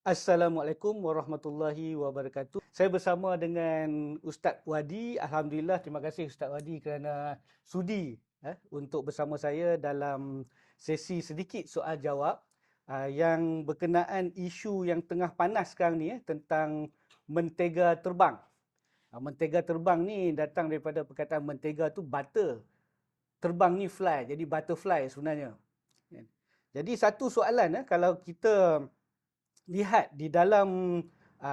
Assalamualaikum warahmatullahi wabarakatuh. Saya bersama dengan Ustaz Wadi. Alhamdulillah, terima kasih Ustaz Wadi kerana sudi untuk bersama saya dalam sesi sedikit soal jawab yang berkenaan isu yang tengah panas sekarang ni tentang mentega terbang. Mentega terbang ni datang daripada perkataan mentega tu butter. Terbang ni fly, jadi butterfly sebenarnya. Jadi satu soalan kalau kita lihat di dalam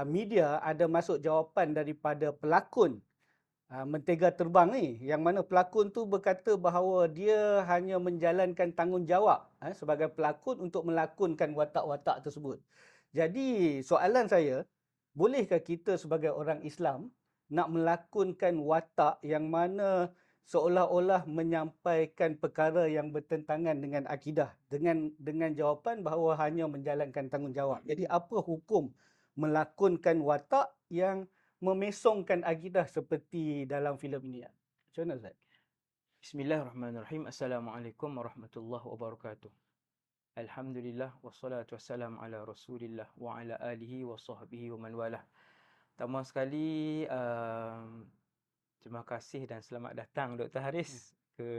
media ada masuk jawapan daripada pelakon Mentega Terbang ni, yang mana pelakon tu berkata bahawa dia hanya menjalankan tanggungjawab sebagai pelakon untuk melakonkan watak-watak tersebut. Jadi soalan saya, bolehkah kita sebagai orang Islam nak melakonkan watak yang mana seolah-olah menyampaikan perkara yang bertentangan dengan akidah dengan jawapan bahawa hanya menjalankan tanggungjawab. Jadi apa hukum melakonkan watak yang memesongkan akidah seperti dalam filem ini? Macam mana Ustaz? Bismillahirrahmanirrahim. Assalamualaikum warahmatullahi wabarakatuh. Alhamdulillah wassalatu wassalamu ala Rasulillah wa ala alihi wa sahbihi wa man walah. Pertama sekali terima kasih dan selamat datang Dr. Haris ke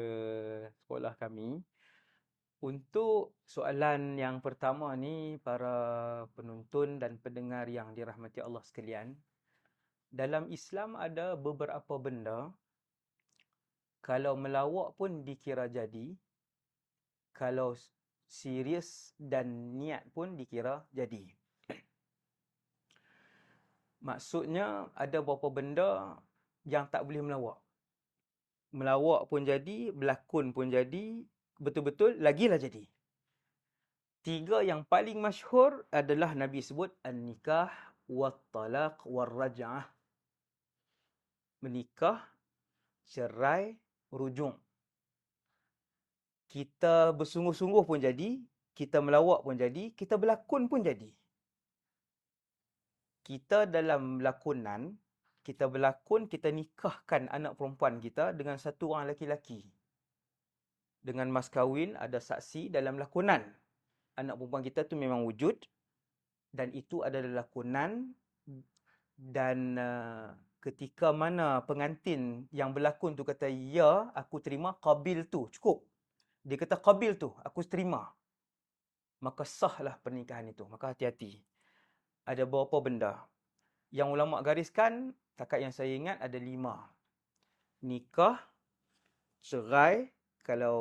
sekolah kami. Untuk soalan yang pertama ni, para penonton dan pendengar yang dirahmati Allah sekalian, dalam Islam ada beberapa benda kalau melawak pun dikira jadi, kalau serius dan niat pun dikira jadi. Maksudnya ada beberapa benda yang tak boleh melawak. Melawak pun jadi, berlakon pun jadi, betul-betul lagilah jadi. Tiga yang paling masyhur adalah Nabi sebut an-nikah, wat-talaq, war-raj'ah. Menikah, cerai, rujuk. Kita bersungguh-sungguh pun jadi, kita melawak pun jadi, kita berlakon pun jadi. Kita dalam lakonan, kita berlakon, kita nikahkan anak perempuan kita dengan satu orang lelaki-lelaki. Dengan mas kahwin, ada saksi dalam lakonan. Anak perempuan kita tu memang wujud, dan itu adalah lakonan, dan ketika mana pengantin yang berlakon tu kata, ya, aku terima, qabil tu, cukup. Dia kata qabil tu, aku terima. Maka sahlah pernikahan itu. Maka hati-hati. Ada beberapa benda. Yang ulama gariskan, takat yang saya ingat ada 5. Nikah, cerai, kalau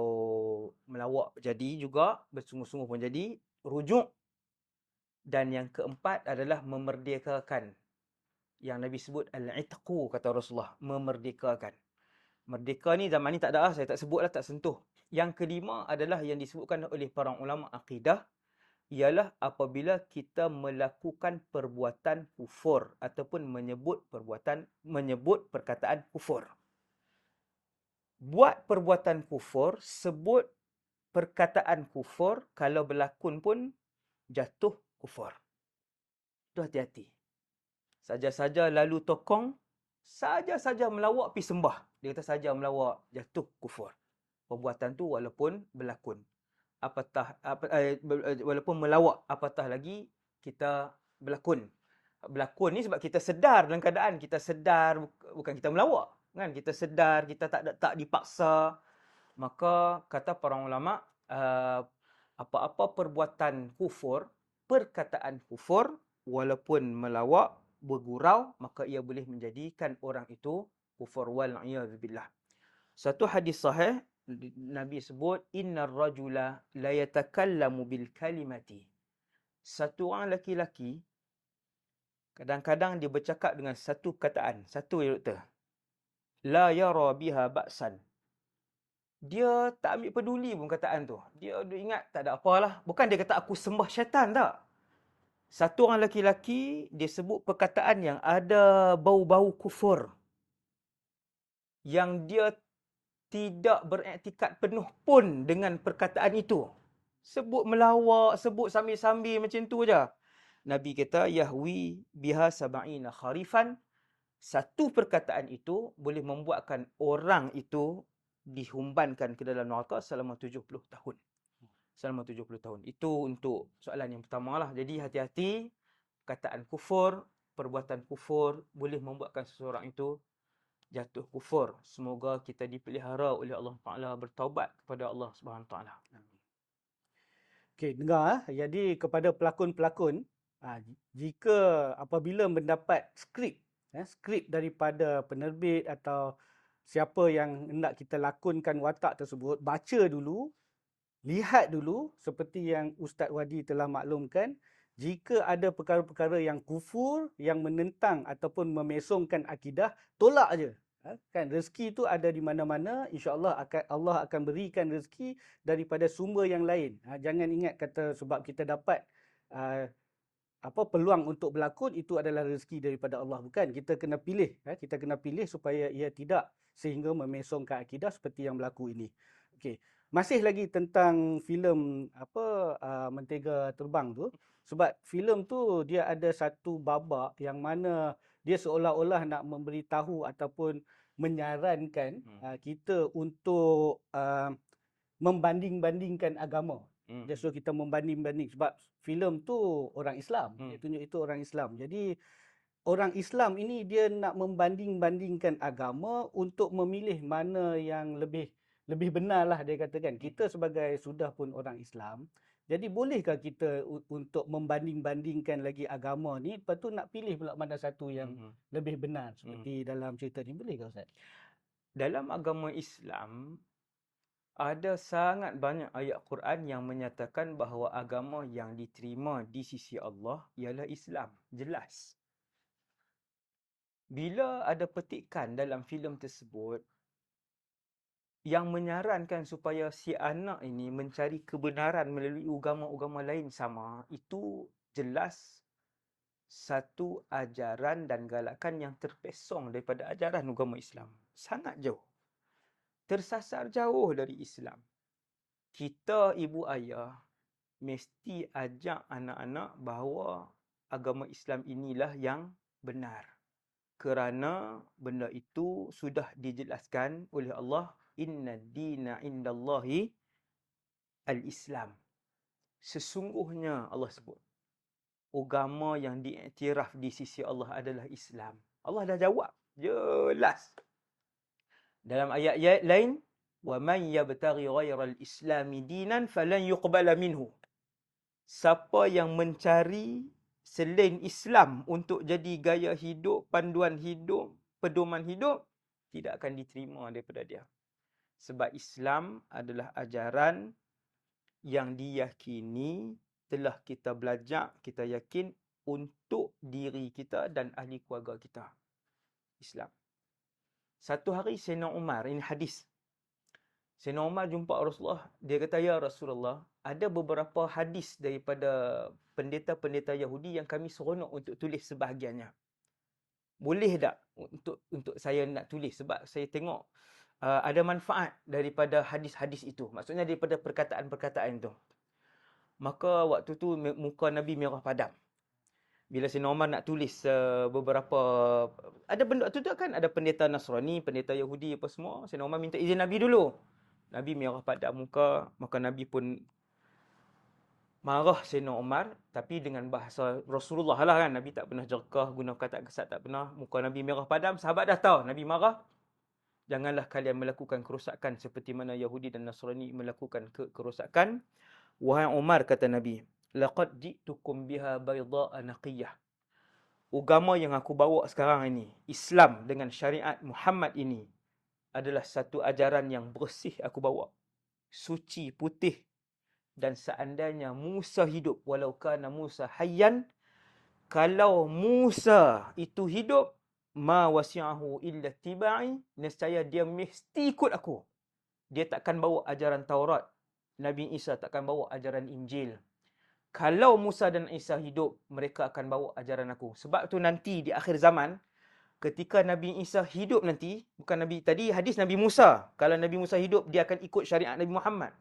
melawak jadi juga, bersungguh-sungguh pun jadi, rujuk. Dan yang keempat adalah memerdekakan. Yang Nabi sebut al-itqu, kata Rasulullah, memerdekakan. Merdeka ni zaman ni tak ada, saya tak sebutlah, tak sentuh. Yang kelima adalah yang disebutkan oleh para ulama akidah, ialah apabila kita melakukan perbuatan kufur ataupun menyebut perkataan kufur. Buat perbuatan kufur, sebut perkataan kufur, kalau berlakon pun jatuh kufur. Itu hati-hati. Saja-saja lalu tokong, saja-saja melawak pergi sembah. Dia kata saja melawak, jatuh kufur. Perbuatan tu walaupun berlakon. Walaupun melawak, apatah lagi kita berlakon. Berlakon ni sebab kita sedar dalam keadaan, kita sedar, bukan kita melawak, kan? Kita sedar, kita tak dipaksa. Maka kata para ulama, apa-apa perbuatan kufur, perkataan kufur, walaupun melawak, bergurau, maka ia boleh menjadikan orang itu kufur, wal'iyadzubillah. Satu hadis sahih, Nabi sebut, innar rajula la yatakallamu bil kalimati. Satu orang lelaki-lelaki, kadang-kadang dia bercakap dengan satu perkataan, satu ya doktor. La yara biha ba'san. Dia tak ambil peduli pun perkataan tu. Dia ingat tak ada apalah. Bukan dia kata aku sembah syaitan, tak. Satu orang lelaki-lelaki, dia sebut perkataan yang ada bau-bau kufur. Yang dia tidak beriktikad penuh pun dengan perkataan itu. Sebut melawak, sebut sambil-sambil macam tu je. Nabi kata, yahwi biha sab'ina kharifan. Satu perkataan itu boleh membuatkan orang itu dihumbankan ke dalam neraka selama 70 tahun. Selama 70 tahun. Itu untuk soalan yang pertama lah. Jadi hati-hati perkataan kufur, perbuatan kufur boleh membuatkan seseorang itu jatuh kufur. Semoga kita dipelihara oleh Allah Taala bertaubat kepada Allah Subhanahu Taala. Okey, dengar. Jadi kepada pelakon-pelakon, jika apabila mendapat skrip daripada penerbit atau siapa yang hendak kita lakonkan watak tersebut, baca dulu, lihat dulu seperti yang Ustaz Wadi telah maklumkan, jika ada perkara-perkara yang kufur, yang menentang ataupun memesongkan akidah, tolak aje. Kan rezeki itu ada di mana-mana, insya-Allah Allah akan berikan rezeki daripada sumber yang lain. Jangan ingat kata sebab kita dapat uh, peluang untuk berlakon itu adalah rezeki daripada Allah, bukan. Kita kena pilih, kita kena pilih supaya ia tidak sehingga memesongkan akidah seperti yang berlaku ini. Okey. Masih lagi tentang filem Mentega Terbang tu, sebab filem tu dia ada satu babak yang mana dia seolah-olah nak memberitahu ataupun menyarankan kita untuk membanding-bandingkan agama. Dia suruh kita membanding-banding sebab filem tu orang Islam. Dia tunjuk itu orang Islam. Jadi orang Islam ini dia nak membanding-bandingkan agama untuk memilih mana yang lebih benar lah dia katakan. Kita sebagai sudah pun orang Islam, jadi bolehkah kita untuk membanding-bandingkan lagi agama ni, lepas tu nak pilih pula mana satu yang lebih benar seperti dalam cerita ni, bolehkah Ustaz? Dalam agama Islam, ada sangat banyak ayat Quran yang menyatakan bahawa agama yang diterima di sisi Allah ialah Islam. Jelas. Bila ada petikan dalam filem tersebut yang menyarankan supaya si anak ini mencari kebenaran melalui agama-agama lain sama, itu jelas satu ajaran dan galakan yang terpesong daripada ajaran agama Islam. Sangat jauh. Tersasar jauh dari Islam. Kita ibu ayah mesti ajak anak-anak bahawa agama Islam inilah yang benar. Kerana benda itu sudah dijelaskan oleh Allah, inna dina indallahi al-Islam. Sesungguhnya Allah sebut, agama yang diiktiraf di sisi Allah adalah Islam. Allah dah jawab. Jelas. Dalam ayat-ayat lain, وَمَنْ يَبْتَغِي غَيْرَ الْإِسْلَامِ دِينًا فَلَنْ يُقْبَلَ مِنْهُ. Siapa yang mencari selain Islam untuk jadi gaya hidup, panduan hidup, pedoman hidup, tidak akan diterima daripada dia. Sebab Islam adalah ajaran yang diyakini, telah kita belajar, kita yakin untuk diri kita dan ahli keluarga kita. Islam. Satu hari Sayyidina Umar, ini hadis. Sayyidina Umar jumpa Rasulullah, dia kata, ya Rasulullah, ada beberapa hadis daripada pendeta-pendeta Yahudi yang kami seronok untuk tulis sebahagiannya. Boleh tak untuk saya nak tulis? Sebab saya tengok ada manfaat daripada hadis-hadis itu. Maksudnya daripada perkataan-perkataan itu. Maka waktu tu muka Nabi merah padam. Bila Sayyidina Umar nak tulis beberapa, ada benda tu kan, ada pendeta Nasrani, pendeta Yahudi apa semua. Sayyidina Umar minta izin Nabi dulu. Nabi merah padam muka, maka Nabi pun marah Sayyidina Umar, tapi dengan bahasa Rasulullah lah kan. Nabi tak pernah jerkah, guna kata kesat tak pernah. Muka Nabi merah padam, sahabat dah tahu Nabi marah. Janganlah kalian melakukan kerosakan seperti mana Yahudi dan Nasrani melakukan kerosakan. Wahai Umar, kata Nabi, laqad ji'tukum biha bayda'a naqiyah. Agama yang aku bawa sekarang ini, Islam dengan syariat Muhammad ini, adalah satu ajaran yang bersih aku bawa. Suci, putih. Dan seandainya Musa hidup, walau kana Musa hayyan, kalau Musa itu hidup, ma wasi'ahu illa tiba'i, nescaya dia mesti ikut aku. Dia takkan bawa ajaran Taurat. Nabi Isa takkan bawa ajaran Injil. Kalau Musa dan Isa hidup, mereka akan bawa ajaran aku. Sebab tu nanti di akhir zaman, ketika Nabi Isa hidup nanti, bukan Nabi tadi, hadis Nabi Musa. Kalau Nabi Musa hidup, dia akan ikut syariat Nabi Muhammad.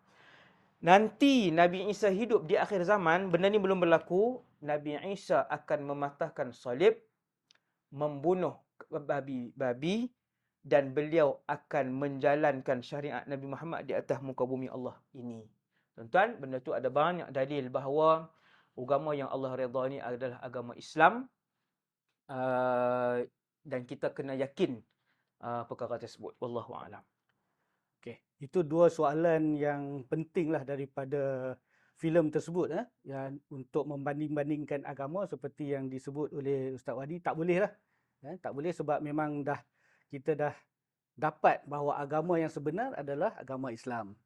Nanti Nabi Isa hidup di akhir zaman, benda ni belum berlaku, Nabi Isa akan mematahkan salib, membunuh babi-babi, dan beliau akan menjalankan syariat Nabi Muhammad di atas muka bumi Allah ini. Tuan-tuan, benda tu ada banyak dalil bahawa agama yang Allah redha ni adalah agama Islam, dan kita kena yakin perkara tersebut. Wallahu a'lam. Okey, itu dua soalan yang pentinglah daripada filem tersebut, yang untuk membanding-bandingkan agama seperti yang disebut oleh Ustaz Wadi, tak boleh lah. Tak boleh sebab memang kita dah dapat bahawa agama yang sebenar adalah agama Islam.